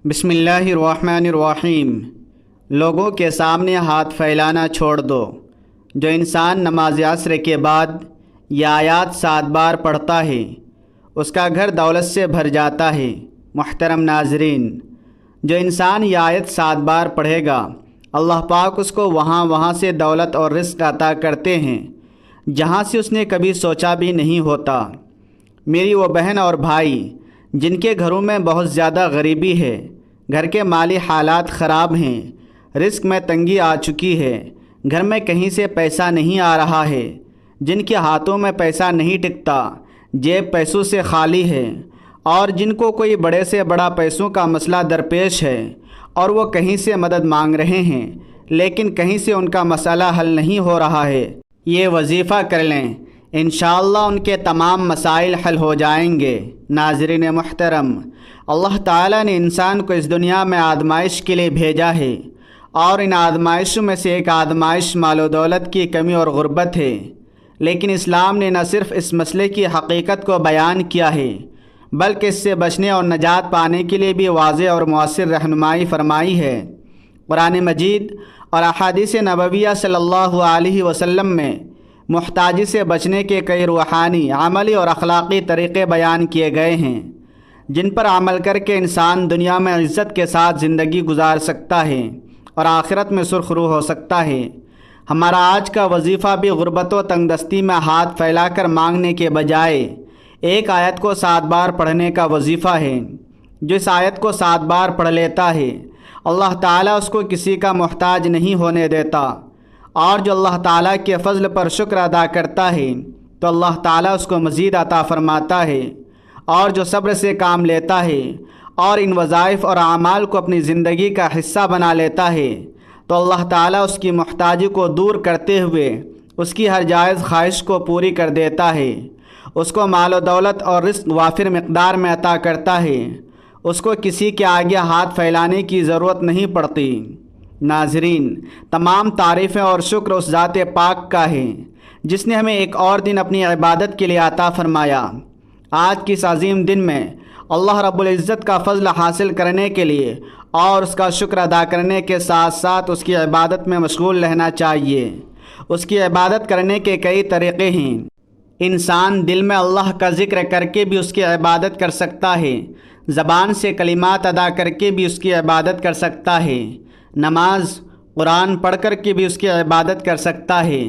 بسم اللہ الرحمن الرحیم۔ لوگوں کے سامنے ہاتھ پھیلانا چھوڑ دو۔ جو انسان نماز عصر کے بعد یہ آیات 7 بار پڑھتا ہے اس کا گھر دولت سے بھر جاتا ہے۔ محترم ناظرین، جو انسان یہ آیت 7 بار پڑھے گا اللہ پاک اس کو وہاں سے دولت اور رزق عطا کرتے ہیں جہاں سے اس نے کبھی سوچا بھی نہیں ہوتا۔ میری وہ بہن اور بھائی جن کے گھروں میں بہت زیادہ غریبی ہے، گھر کے مالی حالات خراب ہیں، رزق میں تنگی آ چکی ہے، گھر میں کہیں سے پیسہ نہیں آ رہا ہے، جن کے ہاتھوں میں پیسہ نہیں ٹکتا، جیب پیسوں سے خالی ہے، اور جن کو کوئی بڑے سے بڑا پیسوں کا مسئلہ درپیش ہے اور وہ کہیں سے مدد مانگ رہے ہیں لیکن کہیں سے ان کا مسئلہ حل نہیں ہو رہا ہے، یہ وظیفہ کر لیں، انشاءاللہ ان کے تمام مسائل حل ہو جائیں گے۔ ناظرین محترم، اللہ تعالیٰ نے انسان کو اس دنیا میں آزمائش کے لیے بھیجا ہے، اور ان آزمائشوں میں سے ایک آزمائش مال و دولت کی کمی اور غربت ہے، لیکن اسلام نے نہ صرف اس مسئلے کی حقیقت کو بیان کیا ہے بلکہ اس سے بچنے اور نجات پانے کے لیے بھی واضح اور مؤثر رہنمائی فرمائی ہے۔ قرآن مجید اور احادیث نبویہ صلی اللہ علیہ وسلم میں محتاجی سے بچنے کے کئی روحانی، عملی اور اخلاقی طریقے بیان کیے گئے ہیں جن پر عمل کر کے انسان دنیا میں عزت کے ساتھ زندگی گزار سکتا ہے اور آخرت میں سرخرو ہو سکتا ہے۔ ہمارا آج کا وظیفہ بھی غربت و تنگ دستی میں ہاتھ پھیلا کر مانگنے کے بجائے ایک آیت کو 7 بار پڑھنے کا وظیفہ ہے۔ جو اس آیت کو 7 بار پڑھ لیتا ہے اللہ تعالیٰ اس کو کسی کا محتاج نہیں ہونے دیتا، اور جو اللہ تعالیٰ کے فضل پر شکر ادا کرتا ہے تو اللہ تعالیٰ اس کو مزید عطا فرماتا ہے، اور جو صبر سے کام لیتا ہے اور ان وظائف اور اعمال کو اپنی زندگی کا حصہ بنا لیتا ہے تو اللہ تعالیٰ اس کی محتاجی کو دور کرتے ہوئے اس کی ہر جائز خواہش کو پوری کر دیتا ہے، اس کو مال و دولت اور رزق وافر مقدار میں عطا کرتا ہے، اس کو کسی کے آگے ہاتھ پھیلانے کی ضرورت نہیں پڑتی۔ ناظرین، تمام تعریفیں اور شکر اس ذات پاک کا ہے جس نے ہمیں ایک اور دن اپنی عبادت کے لیے عطا فرمایا۔ آج کی اس عظیم دن میں اللہ رب العزت کا فضل حاصل کرنے کے لیے اور اس کا شکر ادا کرنے کے ساتھ ساتھ اس کی عبادت میں مشغول رہنا چاہیے۔ اس کی عبادت کرنے کے کئی طریقے ہیں۔ انسان دل میں اللہ کا ذکر کر کے بھی اس کی عبادت کر سکتا ہے، زبان سے کلمات ادا کر کے بھی اس کی عبادت کر سکتا ہے، نماز قرآن پڑھ کر کے بھی اس کی عبادت کر سکتا ہے،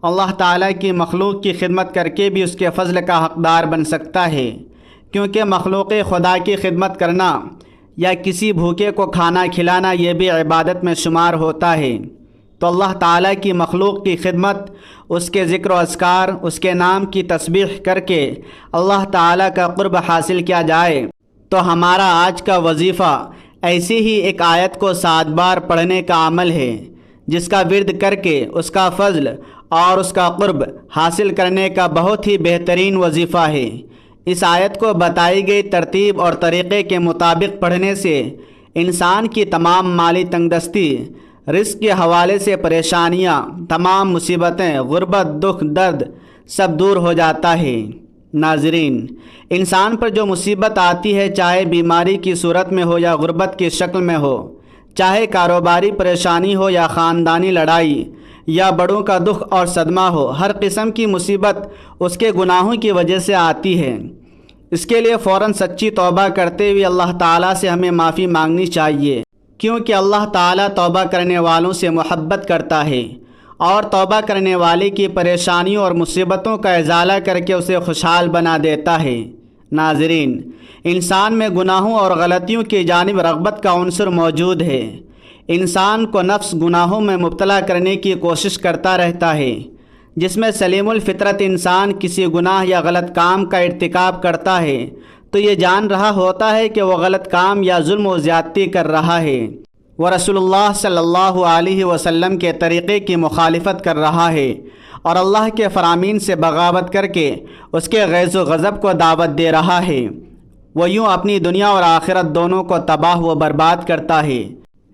اللہ تعالیٰ کی مخلوق کی خدمت کر کے بھی اس کے فضل کا حقدار بن سکتا ہے، کیونکہ مخلوق خدا کی خدمت کرنا یا کسی بھوکے کو کھانا کھلانا یہ بھی عبادت میں شمار ہوتا ہے۔ تو اللہ تعالیٰ کی مخلوق کی خدمت، اس کے ذکر و اذکار، اس کے نام کی تسبیح کر کے اللہ تعالیٰ کا قرب حاصل کیا جائے تو ہمارا آج کا وظیفہ ایسی ہی ایک آیت کو 7 بار پڑھنے کا عمل ہے جس کا ورد کر کے اس کا فضل اور اس کا قرب حاصل کرنے کا بہت ہی بہترین وظیفہ ہے۔ اس آیت کو بتائی گئی ترتیب اور طریقے کے مطابق پڑھنے سے انسان کی تمام مالی تنگ دستی، رزق کے حوالے سے پریشانیاں، تمام مصیبتیں، غربت، دکھ، درد سب دور ہو جاتا ہے۔ ناظرین، انسان پر جو مصیبت آتی ہے چاہے بیماری کی صورت میں ہو یا غربت کی شکل میں ہو، چاہے کاروباری پریشانی ہو یا خاندانی لڑائی یا بڑوں کا دکھ اور صدمہ ہو، ہر قسم کی مصیبت اس کے گناہوں کی وجہ سے آتی ہے۔ اس کے لیے فوراً سچی توبہ کرتے ہوئے اللہ تعالیٰ سے ہمیں معافی مانگنی چاہیے، کیونکہ اللہ تعالیٰ توبہ کرنے والوں سے محبت کرتا ہے اور توبہ کرنے والے کی پریشانیوں اور مصیبتوں کا ازالہ کر کے اسے خوشحال بنا دیتا ہے۔ ناظرین، انسان میں گناہوں اور غلطیوں کی جانب رغبت کا عنصر موجود ہے۔ انسان کو نفس گناہوں میں مبتلا کرنے کی کوشش کرتا رہتا ہے، جس میں سلیم الفطرت انسان کسی گناہ یا غلط کام کا ارتکاب کرتا ہے تو یہ جان رہا ہوتا ہے کہ وہ غلط کام یا ظلم و زیادتی کر رہا ہے، وہ رسول اللہ صلی اللہ علیہ وسلم کے طریقے کی مخالفت کر رہا ہے اور اللہ کے فرامین سے بغاوت کر کے اس کے غیظ و غضب کو دعوت دے رہا ہے۔ وہ یوں اپنی دنیا اور آخرت دونوں کو تباہ و برباد کرتا ہے،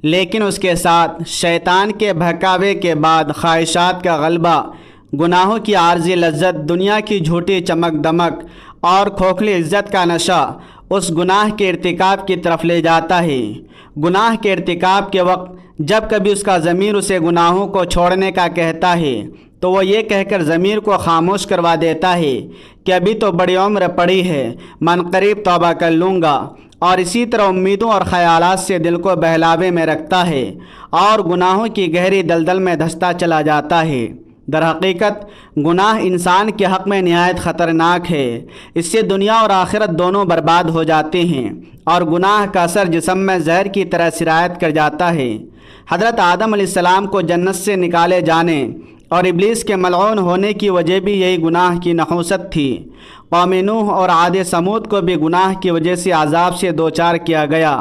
لیکن اس کے ساتھ شیطان کے بہکاوے کے بعد خواہشات کا غلبہ، گناہوں کی عارضی لذت، دنیا کی جھوٹی چمک دمک اور کھوکھلی عزت کا نشہ اس گناہ کے ارتکاب کی طرف لے جاتا ہے۔ گناہ کے ارتکاب کے وقت جب کبھی اس کا ضمیر اسے گناہوں کو چھوڑنے کا کہتا ہے تو وہ یہ کہہ کر ضمیر کو خاموش کروا دیتا ہے کہ ابھی تو بڑی عمر پڑی ہے، من قریب توبہ کر لوں گا، اور اسی طرح امیدوں اور خیالات سے دل کو بہلاوے میں رکھتا ہے اور گناہوں کی گہری دلدل میں دھستا چلا جاتا ہے۔ در حقیقت گناہ انسان کے حق میں نہایت خطرناک ہے، اس سے دنیا اور آخرت دونوں برباد ہو جاتے ہیں، اور گناہ کا اثر جسم میں زہر کی طرح سرایت کر جاتا ہے۔ حضرت آدم علیہ السلام کو جنت سے نکالے جانے اور ابلیس کے ملعون ہونے کی وجہ بھی یہی گناہ کی نحوست تھی۔ قوم نوح اور عاد ثمود کو بھی گناہ کی وجہ سے عذاب سے دوچار کیا گیا۔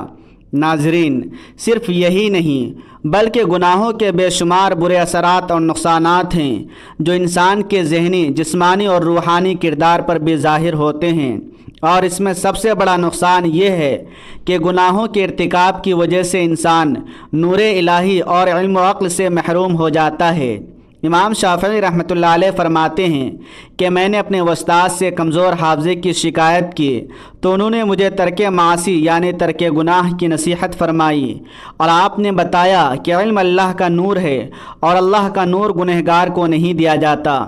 ناظرین، صرف یہی نہیں بلکہ گناہوں کے بے شمار برے اثرات اور نقصانات ہیں جو انسان کے ذہنی، جسمانی اور روحانی کردار پر بھی ظاہر ہوتے ہیں، اور اس میں سب سے بڑا نقصان یہ ہے کہ گناہوں کے ارتکاب کی وجہ سے انسان نور الہی اور علم و عقل سے محروم ہو جاتا ہے۔ امام شافعی رحمۃ اللہ علیہ فرماتے ہیں کہ میں نے اپنے استاد سے کمزور حافظے کی شکایت کی تو انہوں نے مجھے ترک معاصی یعنی ترک گناہ کی نصیحت فرمائی، اور آپ نے بتایا کہ علم اللہ کا نور ہے اور اللہ کا نور گنہگار کو نہیں دیا جاتا۔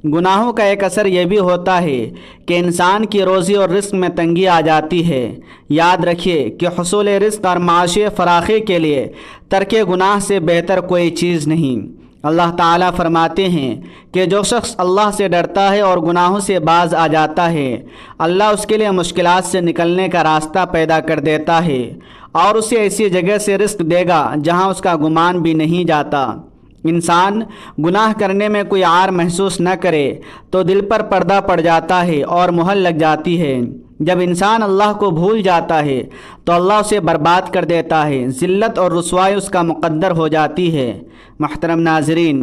گناہوں کا ایک اثر یہ بھی ہوتا ہے کہ انسان کی روزی اور رزق میں تنگی آ جاتی ہے۔ یاد رکھیے کہ حصول رزق اور معاشی فراخی کے لیے ترک گناہ سے بہتر کوئی چیز نہیں۔ اللہ تعالیٰ فرماتے ہیں کہ جو شخص اللہ سے ڈرتا ہے اور گناہوں سے باز آ جاتا ہے، اللہ اس کے لیے مشکلات سے نکلنے کا راستہ پیدا کر دیتا ہے اور اسے ایسی جگہ سے رزق دے گا جہاں اس کا گمان بھی نہیں جاتا۔ انسان گناہ کرنے میں کوئی عار محسوس نہ کرے تو دل پر پردہ پڑ جاتا ہے اور مہر لگ جاتی ہے۔ جب انسان اللہ کو بھول جاتا ہے تو اللہ اسے برباد کر دیتا ہے، ذلت اور رسوائی اس کا مقدر ہو جاتی ہے۔ محترم ناظرین،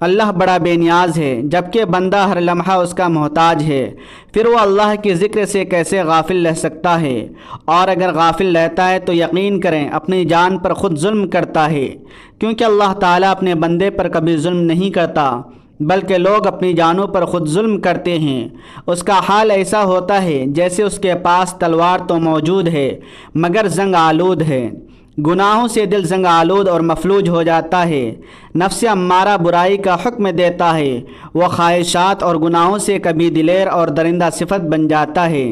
اللہ بڑا بے نیاز ہے جبکہ بندہ ہر لمحہ اس کا محتاج ہے، پھر وہ اللہ کے ذکر سے کیسے غافل رہ سکتا ہے؟ اور اگر غافل رہتا ہے تو یقین کریں اپنی جان پر خود ظلم کرتا ہے، کیونکہ اللہ تعالیٰ اپنے بندے پر کبھی ظلم نہیں کرتا بلکہ لوگ اپنی جانوں پر خود ظلم کرتے ہیں۔ اس کا حال ایسا ہوتا ہے جیسے اس کے پاس تلوار تو موجود ہے مگر زنگ آلود ہے۔ گناہوں سے دل زنگ آلود اور مفلوج ہو جاتا ہے۔ نفس امارہ برائی کا حکم دیتا ہے، وہ خواہشات اور گناہوں سے کبھی دلیر اور درندہ صفت بن جاتا ہے،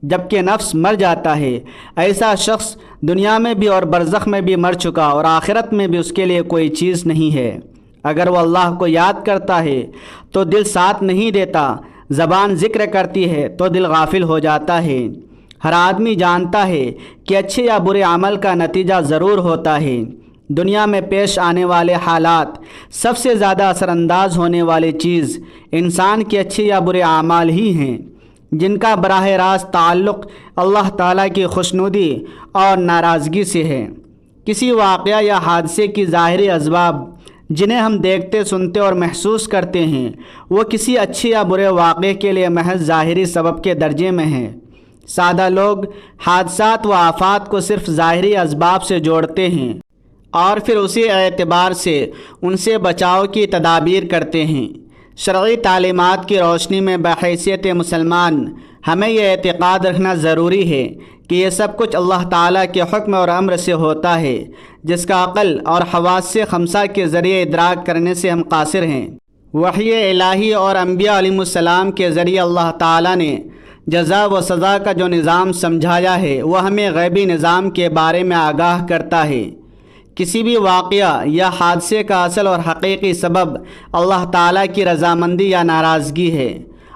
جبکہ نفس مر جاتا ہے۔ ایسا شخص دنیا میں بھی اور برزخ میں بھی مر چکا اور آخرت میں بھی اس کے لیے کوئی چیز نہیں ہے۔ اگر وہ اللہ کو یاد کرتا ہے تو دل ساتھ نہیں دیتا، زبان ذکر کرتی ہے تو دل غافل ہو جاتا ہے۔ ہر آدمی جانتا ہے کہ اچھے یا برے عمل کا نتیجہ ضرور ہوتا ہے۔ دنیا میں پیش آنے والے حالات سب سے زیادہ اثر انداز ہونے والی چیز انسان کے اچھے یا برے اعمال ہی ہیں، جن کا براہ راست تعلق اللہ تعالیٰ کی خوشنودی اور ناراضگی سے ہے۔ کسی واقعہ یا حادثے کی ظاہری اسباب جنہیں ہم دیکھتے، سنتے اور محسوس کرتے ہیں، وہ کسی اچھے یا برے واقعے کے لیے محض ظاہری سبب کے درجے میں ہیں۔ سادہ لوگ حادثات و آفات کو صرف ظاہری اسباب سے جوڑتے ہیں اور پھر اسی اعتبار سے ان سے بچاؤ کی تدابیر کرتے ہیں۔ شرعی تعلیمات کی روشنی میں بحیثیت مسلمان ہمیں یہ اعتقاد رکھنا ضروری ہے کہ یہ سب کچھ اللہ تعالیٰ کے حکم اور امر سے ہوتا ہے، جس کا عقل اور حواس خمسہ کے ذریعے ادراک کرنے سے ہم قاصر ہیں۔ وحی الہی اور انبیاء علیہ السلام کے ذریعے اللہ تعالیٰ نے جزا و سزا کا جو نظام سمجھایا ہے وہ ہمیں غیبی نظام کے بارے میں آگاہ کرتا ہے۔ کسی بھی واقعہ یا حادثے کا اصل اور حقیقی سبب اللہ تعالیٰ کی رضامندی یا ناراضگی ہے۔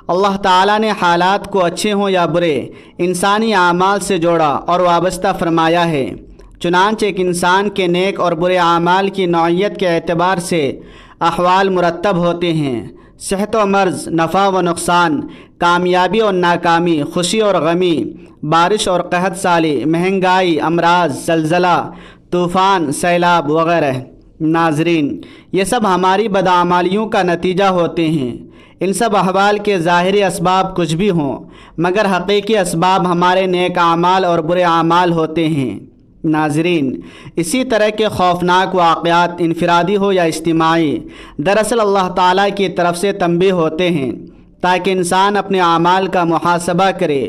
اللہ تعالیٰ نے حالات کو اچھے ہوں یا برے انسانی اعمال سے جوڑا اور وابستہ فرمایا ہے۔ چنانچہ ایک انسان کے نیک اور برے اعمال کی نوعیت کے اعتبار سے احوال مرتب ہوتے ہیں۔ صحت و مرض، نفع و نقصان، کامیابی اور ناکامی، خوشی اور غمی، بارش اور قحط سالی، مہنگائی، امراض، زلزلہ، طوفان، سیلاب وغیرہ۔ ناظرین، یہ سب ہماری بدعمالیوں کا نتیجہ ہوتے ہیں۔ ان سب احوال کے ظاہری اسباب کچھ بھی ہوں مگر حقیقی اسباب ہمارے نیک اعمال اور برے اعمال ہوتے ہیں۔ ناظرین، اسی طرح کے خوفناک واقعات انفرادی ہو یا اجتماعی دراصل اللہ تعالیٰ کی طرف سے تنبیہ ہوتے ہیں تاکہ انسان اپنے اعمال کا محاسبہ کرے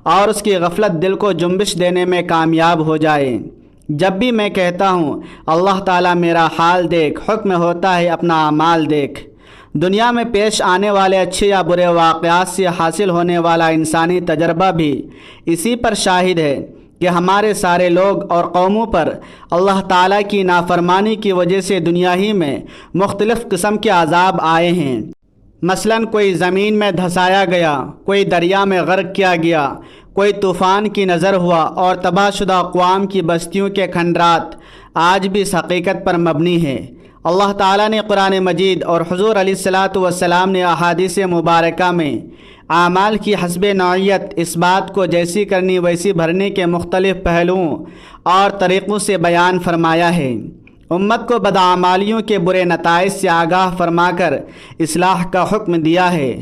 اور اس کی غفلت دل کو جنبش دینے میں کامیاب ہو جائے۔ جب بھی میں کہتا ہوں اللہ تعالیٰ میرا حال دیکھ، حکم ہوتا ہے اپنا اعمال دیکھ۔ دنیا میں پیش آنے والے اچھے یا برے واقعات سے حاصل ہونے والا انسانی تجربہ بھی اسی پر شاہد ہے کہ ہمارے سارے لوگ اور قوموں پر اللہ تعالیٰ کی نافرمانی کی وجہ سے دنیا ہی میں مختلف قسم کے عذاب آئے ہیں۔ مثلاً کوئی زمین میں دھسایا گیا، کوئی دریا میں غرق کیا گیا، کوئی طوفان کی نظر ہوا، اور تباہ شدہ اقوام کی بستیوں کے کھنڈرات آج بھی اس حقیقت پر مبنی ہے۔ اللہ تعالیٰ نے قرآن مجید اور حضور علیہ الصلاۃ والسلام نے احادیث مبارکہ میں اعمال کی حسب نوعیت اس بات کو جیسی کرنی ویسی بھرنے کے مختلف پہلوؤں اور طریقوں سے بیان فرمایا ہے۔ امت کو بدعمالیوں کے برے نتائج سے آگاہ فرما کر اصلاح کا حکم دیا ہے۔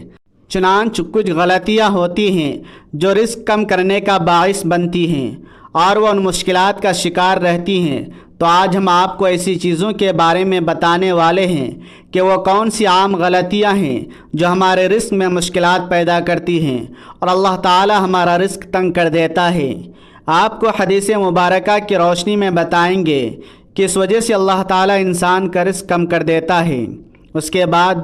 چنانچہ کچھ غلطیاں ہوتی ہیں جو رزق کم کرنے کا باعث بنتی ہیں اور وہ ان مشکلات کا شکار رہتی ہیں، تو آج ہم آپ کو ایسی چیزوں کے بارے میں بتانے والے ہیں کہ وہ کون سی عام غلطیاں ہیں جو ہمارے رزق میں مشکلات پیدا کرتی ہیں اور اللہ تعالی ہمارا رزق تنگ کر دیتا ہے۔ آپ کو حدیث مبارکہ کی روشنی میں بتائیں گے کہ اس وجہ سے اللہ تعالی انسان کا رزق کم کر دیتا ہے۔ اس کے بعد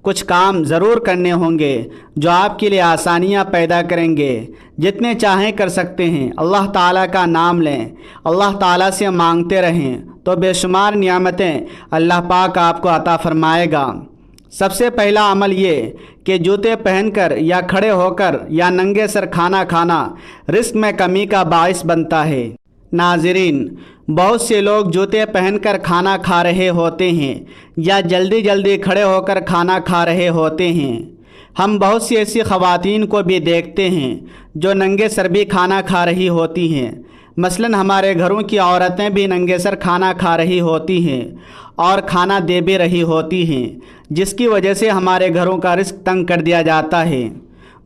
کچھ کام ضرور کرنے ہوں گے جو آپ کے لیے آسانیاں پیدا کریں گے۔ جتنے چاہیں کر سکتے ہیں، اللہ تعالیٰ کا نام لیں، اللہ تعالیٰ سے مانگتے رہیں تو بے شمار نعمتیں اللہ پاک آپ کو عطا فرمائے گا۔ سب سے پہلا عمل یہ کہ جوتے پہن کر یا کھڑے ہو کر یا ننگے سر کھانا کھانا رزق میں کمی کا باعث بنتا ہے۔ ناظرین، بہت سے لوگ جوتے پہن کر کھانا کھا رہے ہوتے ہیں یا جلدی جلدی کھڑے ہو کر کھانا کھا رہے ہوتے ہیں۔ ہم بہت سی ایسی خواتین کو بھی دیکھتے ہیں جو ننگے سر بھی کھانا کھا رہی ہوتی ہیں۔ مثلاً ہمارے گھروں کی عورتیں بھی ننگے سر کھانا کھا رہی ہوتی ہیں اور کھانا دے بھی رہی ہوتی ہیں، جس کی وجہ سے ہمارے گھروں کا رزق تنگ کر دیا جاتا ہے۔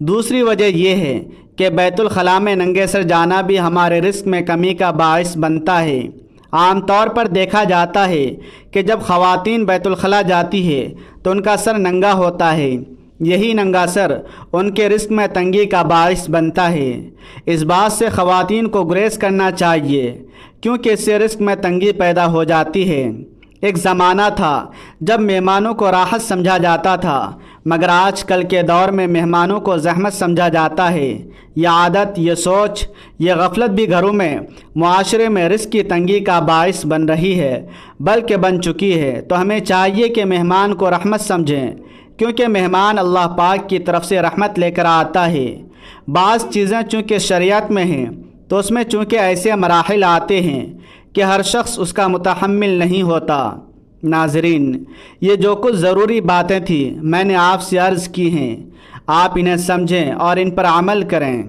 دوسری وجہ یہ ہے کہ بیت الخلاء میں ننگے سر جانا بھی ہمارے رزق میں کمی کا باعث بنتا ہے۔ عام طور پر دیکھا جاتا ہے کہ جب خواتین بیت الخلاء جاتی ہے تو ان کا سر ننگا ہوتا ہے۔ یہی ننگا سر ان کے رزق میں تنگی کا باعث بنتا ہے۔ اس بات سے خواتین کو گریز کرنا چاہیے کیونکہ اس سے رزق میں تنگی پیدا ہو جاتی ہے۔ ایک زمانہ تھا جب مہمانوں کو راحت سمجھا جاتا تھا، مگر آج کل کے دور میں مہمانوں کو زحمت سمجھا جاتا ہے۔ یہ عادت، یہ سوچ، یہ غفلت بھی گھروں میں، معاشرے میں رزق کی تنگی کا باعث بن رہی ہے، بلکہ بن چکی ہے۔ تو ہمیں چاہیے کہ مہمان کو رحمت سمجھیں، کیونکہ مہمان اللہ پاک کی طرف سے رحمت لے کر آتا ہے۔ بعض چیزیں چونکہ شریعت میں ہیں تو اس میں چونکہ ایسے مراحل آتے ہیں کہ ہر شخص اس کا متحمل نہیں ہوتا۔ ناظرین، یہ جو کچھ ضروری باتیں تھیں میں نے آپ سے عرض کی ہیں، آپ انہیں سمجھیں اور ان پر عمل کریں۔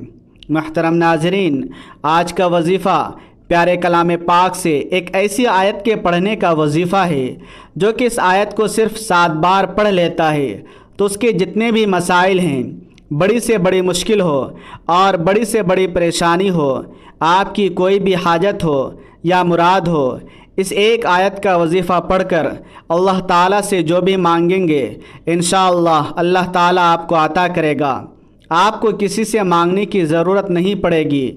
محترم ناظرین، آج کا وظیفہ پیارے کلام پاک سے ایک ایسی آیت کے پڑھنے کا وظیفہ ہے جو کہ اس آیت کو صرف 7 بار پڑھ لیتا ہے تو اس کے جتنے بھی مسائل ہیں، بڑی سے بڑی مشکل ہو اور بڑی سے بڑی پریشانی ہو، آپ کی کوئی بھی حاجت ہو یا مراد ہو، اس ایک آیت کا وظیفہ پڑھ کر اللہ تعالیٰ سے جو بھی مانگیں گے انشاءاللہ اللہ تعالیٰ آپ کو عطا کرے گا۔ آپ کو کسی سے مانگنے کی ضرورت نہیں پڑے گی،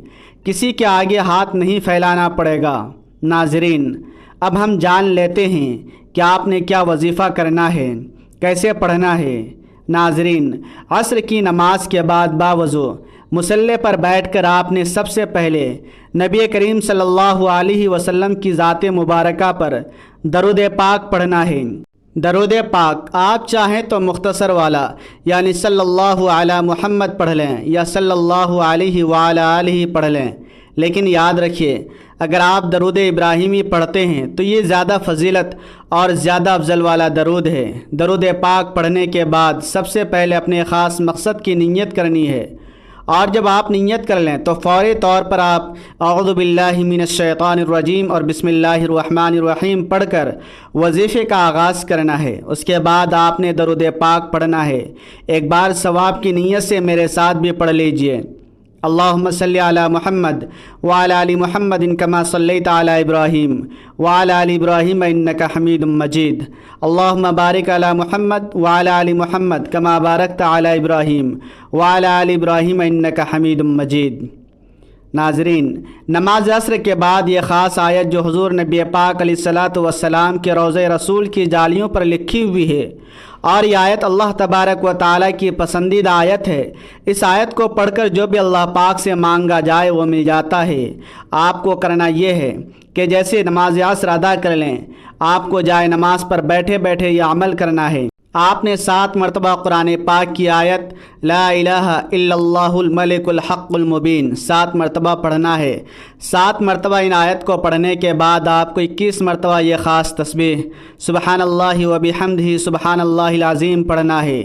کسی کے آگے ہاتھ نہیں پھیلانا پڑے گا۔ ناظرین، اب ہم جان لیتے ہیں کہ آپ نے کیا وظیفہ کرنا ہے، کیسے پڑھنا ہے۔ ناظرین، عصر کی نماز کے بعد باوضو مصلی پر بیٹھ کر آپ نے سب سے پہلے نبی کریم صلی اللہ علیہ وسلم کی ذات مبارکہ پر درود پاک پڑھنا ہے۔ درود پاک آپ چاہیں تو مختصر والا یعنی صلی اللہ علی محمد پڑھ لیں یا صلی اللہ علیہ وعلی آلہ پڑھ لیں، لیکن یاد رکھیے اگر آپ درود ابراہیمی پڑھتے ہیں تو یہ زیادہ فضیلت اور زیادہ افضل والا درود ہے۔ درود پاک پڑھنے کے بعد سب سے پہلے اپنے خاص مقصد کی نیت کرنی ہے، اور جب آپ نیت کر لیں تو فوری طور پر آپ اعوذ باللہ من الشیطان الرجیم اور بسم اللہ الرحمن الرحیم پڑھ کر وظیفے کا آغاز کرنا ہے۔ اس کے بعد آپ نے درود پاک پڑھنا ہے۔ ایک بار ثواب کی نیت سے میرے ساتھ بھی پڑھ لیجئے۔ اللهم صل على محمد وعلى آل محمد كما صليت على إبراهيم وعلى آل إبراهيم إنك حميد مجيد اللهم بارك على محمد وعلى آل محمد كما باركت على إبراهيم وعلى آل إبراهيم إنك حميد مجيد۔ ناظرین، نماز عصر کے بعد یہ خاص آیت جو حضور نبی پاک علیہ الصلاۃ والسلام کے روضہ رسول کی جالیوں پر لکھی ہوئی ہے، اور یہ آیت اللہ تبارک و تعالیٰ کی پسندیدہ آیت ہے۔ اس آیت کو پڑھ کر جو بھی اللہ پاک سے مانگا جائے وہ مل جاتا ہے۔ آپ کو کرنا یہ ہے کہ جیسے نماز عصر ادا کر لیں، آپ کو جائے نماز پر بیٹھے بیٹھے یہ عمل کرنا ہے۔ آپ نے 7 مرتبہ قرآن پاک کی آیت لا الہ الا اللہ الملک الحق المبین 7 مرتبہ پڑھنا ہے۔ 7 مرتبہ ان آیت کو پڑھنے کے بعد آپ کو 21 مرتبہ یہ خاص تسبیح سبحان اللہ و بحمدہ سبحان اللہ العظیم پڑھنا ہے۔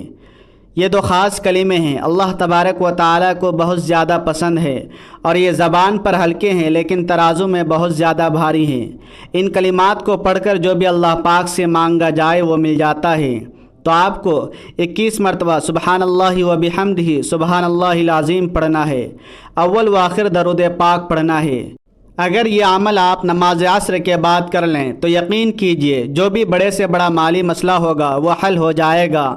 یہ 2 خاص کلمے ہیں، اللہ تبارک و تعالیٰ کو بہت زیادہ پسند ہے، اور یہ زبان پر ہلکے ہیں لیکن ترازو میں بہت زیادہ بھاری ہیں۔ ان کلمات کو پڑھ کر جو بھی اللہ پاک سے مانگا جائے وہ مل جاتا ہے۔ تو آپ کو 21 مرتبہ سبحان اللہ و بحمدہ سبحان اللہ العظیم پڑھنا ہے، اول و آخر درود پاک پڑھنا ہے۔ اگر یہ عمل آپ نماز عصر کے بعد کر لیں تو یقین کیجئے جو بھی بڑے سے بڑا مالی مسئلہ ہوگا وہ حل ہو جائے گا۔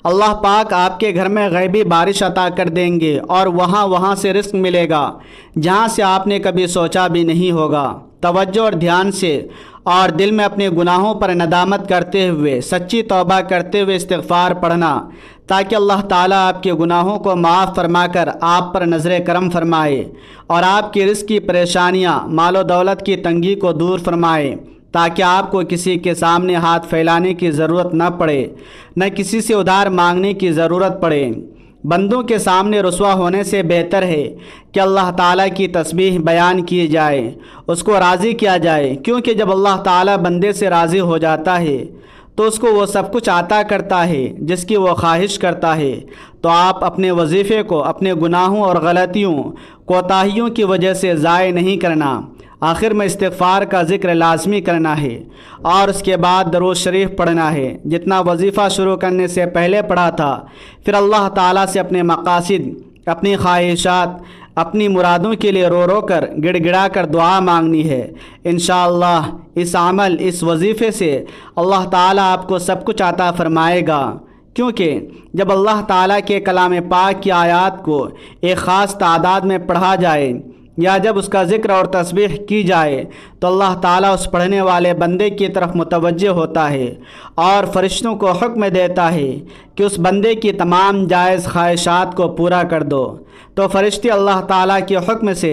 اللہ پاک آپ کے گھر میں غیبی بارش عطا کر دیں گے، اور وہاں سے رزق ملے گا جہاں سے آپ نے کبھی سوچا بھی نہیں ہوگا۔ توجہ اور دھیان سے اور دل میں اپنے گناہوں پر ندامت کرتے ہوئے سچی توبہ کرتے ہوئے استغفار پڑھنا، تاکہ اللہ تعالیٰ آپ کے گناہوں کو معاف فرما کر آپ پر نظر کرم فرمائے، اور آپ کی رزق کی پریشانیاں، مال و دولت کی تنگی کو دور فرمائے، تاکہ آپ کو کسی کے سامنے ہاتھ پھیلانے کی ضرورت نہ پڑے، نہ کسی سے ادھار مانگنے کی ضرورت پڑے۔ بندوں کے سامنے رسوا ہونے سے بہتر ہے کہ اللہ تعالیٰ کی تسبیح بیان کی جائے، اس کو راضی کیا جائے، کیونکہ جب اللہ تعالیٰ بندے سے راضی ہو جاتا ہے تو اس کو وہ سب کچھ عطا کرتا ہے جس کی وہ خواہش کرتا ہے۔ تو آپ اپنے وظیفے کو اپنے گناہوں اور غلطیوں، کوتاہیوں کی وجہ سے ضائع نہیں کرنا۔ آخر میں استغفار کا ذکر لازمی کرنا ہے، اور اس کے بعد درود شریف پڑھنا ہے جتنا وظیفہ شروع کرنے سے پہلے پڑھا تھا۔ پھر اللہ تعالیٰ سے اپنے مقاصد، اپنی خواہشات، اپنی مرادوں کے لیے رو رو کر گڑ گڑا کر دعا مانگنی ہے۔ انشاءاللہ اس عمل، اس وظیفے سے اللہ تعالیٰ آپ کو سب کچھ عطا فرمائے گا، کیونکہ جب اللہ تعالیٰ کے کلام پاک کی آیات کو ایک خاص تعداد میں پڑھا جائے، یا جب اس کا ذکر اور تسبیح کی جائے، تو اللہ تعالیٰ اس پڑھنے والے بندے کی طرف متوجہ ہوتا ہے اور فرشتوں کو حکم دیتا ہے کہ اس بندے کی تمام جائز خواہشات کو پورا کر دو۔ تو فرشتے اللہ تعالیٰ کے حکم سے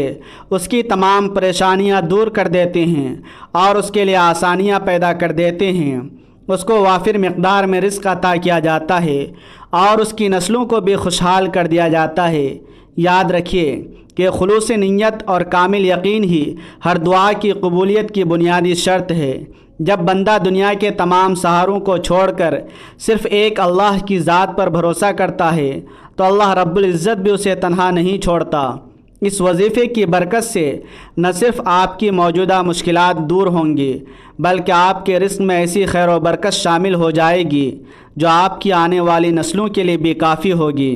اس کی تمام پریشانیاں دور کر دیتے ہیں اور اس کے لیے آسانیاں پیدا کر دیتے ہیں۔ اس کو وافر مقدار میں رزق عطا کیا جاتا ہے، اور اس کی نسلوں کو بھی خوشحال کر دیا جاتا ہے۔ یاد رکھیے کہ خلوص نیت اور کامل یقین ہی ہر دعا کی قبولیت کی بنیادی شرط ہے۔ جب بندہ دنیا کے تمام سہاروں کو چھوڑ کر صرف ایک اللہ کی ذات پر بھروسہ کرتا ہے تو اللہ رب العزت بھی اسے تنہا نہیں چھوڑتا۔ اس وظیفے کی برکت سے نہ صرف آپ کی موجودہ مشکلات دور ہوں گی، بلکہ آپ کے رزق میں ایسی خیر و برکت شامل ہو جائے گی جو آپ کی آنے والی نسلوں کے لیے بھی کافی ہوگی۔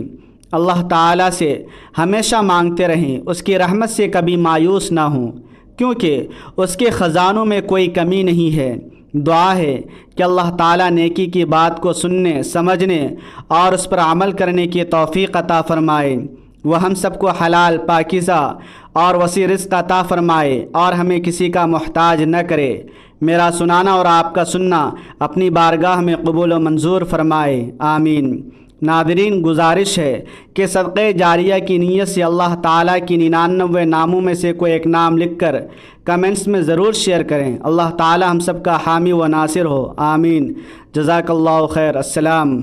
اللہ تعالیٰ سے ہمیشہ مانگتے رہیں، اس کی رحمت سے کبھی مایوس نہ ہوں، کیونکہ اس کے خزانوں میں کوئی کمی نہیں ہے۔ دعا ہے کہ اللہ تعالیٰ نیکی کی بات کو سننے، سمجھنے اور اس پر عمل کرنے کی توفیق عطا فرمائے۔ وہ ہم سب کو حلال، پاکیزہ اور وسیع رزق عطا فرمائے، اور ہمیں کسی کا محتاج نہ کرے۔ میرا سنانا اور آپ کا سننا اپنی بارگاہ میں قبول و منظور فرمائے، آمین۔ ناظرین، گزارش ہے کہ صدقہ جاریہ کی نیت سے اللہ تعالیٰ کی 99 ناموں میں سے کوئی ایک نام لکھ کر کمنٹس میں ضرور شیئر کریں۔ اللہ تعالیٰ ہم سب کا حامی و ناصر ہو، آمین۔ جزاک اللہ خیر۔ السلام۔